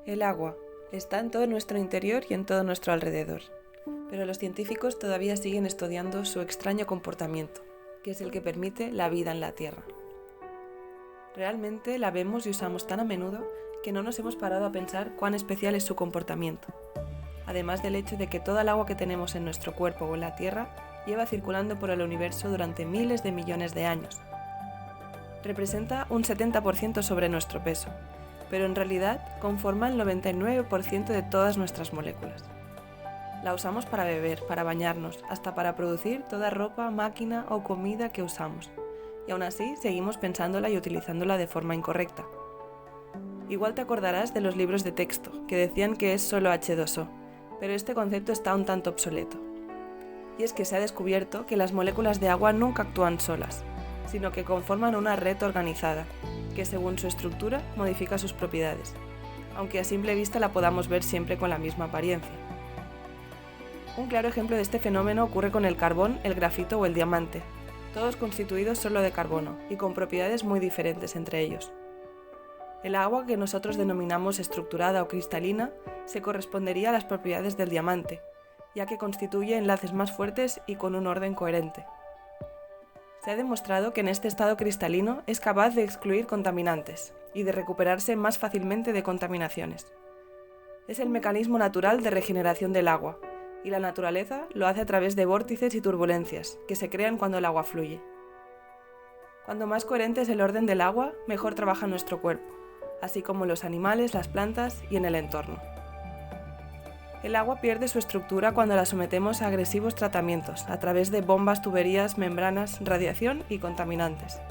El agua está en todo nuestro interior y en todo nuestro alrededor, pero los científicos todavía siguen estudiando su extraño comportamiento, que es el que permite la vida en la Tierra. Realmente la vemos y usamos tan a menudo que no nos hemos parado a pensar cuán especial es su comportamiento, además del hecho de que toda el agua que tenemos en nuestro cuerpo o en la Tierra lleva circulando por el universo durante miles de millones de años. Representa un 70% sobre nuestro peso, pero en realidad conforma el 99% de todas nuestras moléculas. La usamos para beber, para bañarnos, hasta para producir toda ropa, máquina o comida que usamos, y aún así seguimos pensándola y utilizándola de forma incorrecta. Igual te acordarás de los libros de texto, que decían que es solo H2O, pero este concepto está un tanto obsoleto. Y es que se ha descubierto que las moléculas de agua nunca actúan solas, sino que conforman una red organizada, que según su estructura modifica sus propiedades, aunque a simple vista la podamos ver siempre con la misma apariencia. Un claro ejemplo de este fenómeno ocurre con el carbón, el grafito o el diamante, todos constituidos solo de carbono y con propiedades muy diferentes entre ellos. El agua que nosotros denominamos estructurada o cristalina se correspondería a las propiedades del diamante, ya que constituye enlaces más fuertes y con un orden coherente. Se ha demostrado que en este estado cristalino es capaz de excluir contaminantes y de recuperarse más fácilmente de contaminaciones. Es el mecanismo natural de regeneración del agua, y la naturaleza lo hace a través de vórtices y turbulencias que se crean cuando el agua fluye. Cuando más coherente es el orden del agua, mejor trabaja nuestro cuerpo, así como los animales, las plantas y en el entorno. El agua pierde su estructura cuando la sometemos a agresivos tratamientos a través de bombas, tuberías, membranas, radiación y contaminantes.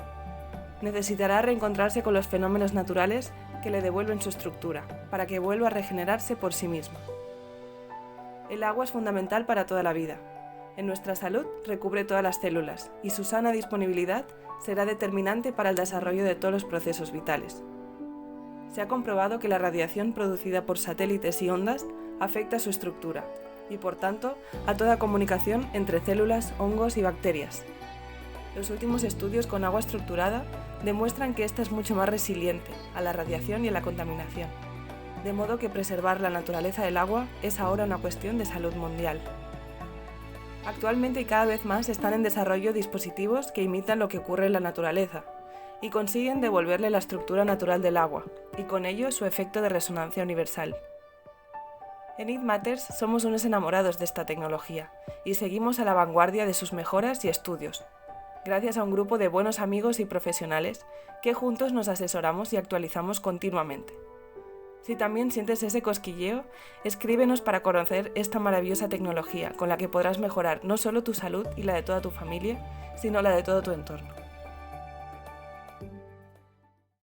Necesitará reencontrarse con los fenómenos naturales que le devuelven su estructura, para que vuelva a regenerarse por sí misma. El agua es fundamental para toda la vida. En nuestra salud recubre todas las células y su sana disponibilidad será determinante para el desarrollo de todos los procesos vitales. Se ha comprobado que la radiación producida por satélites y ondas afecta su estructura y, por tanto, a toda comunicación entre células, hongos y bacterias. Los últimos estudios con agua estructurada demuestran que esta es mucho más resiliente a la radiación y a la contaminación, de modo que preservar la naturaleza del agua es ahora una cuestión de salud mundial. Actualmente y cada vez más están en desarrollo dispositivos que imitan lo que ocurre en la naturaleza y consiguen devolverle la estructura natural del agua y con ello su efecto de resonancia universal. En It Matters somos unos enamorados de esta tecnología y seguimos a la vanguardia de sus mejoras y estudios, gracias a un grupo de buenos amigos y profesionales que juntos nos asesoramos y actualizamos continuamente. Si también sientes ese cosquilleo, escríbenos para conocer esta maravillosa tecnología con la que podrás mejorar no solo tu salud y la de toda tu familia, sino la de todo tu entorno.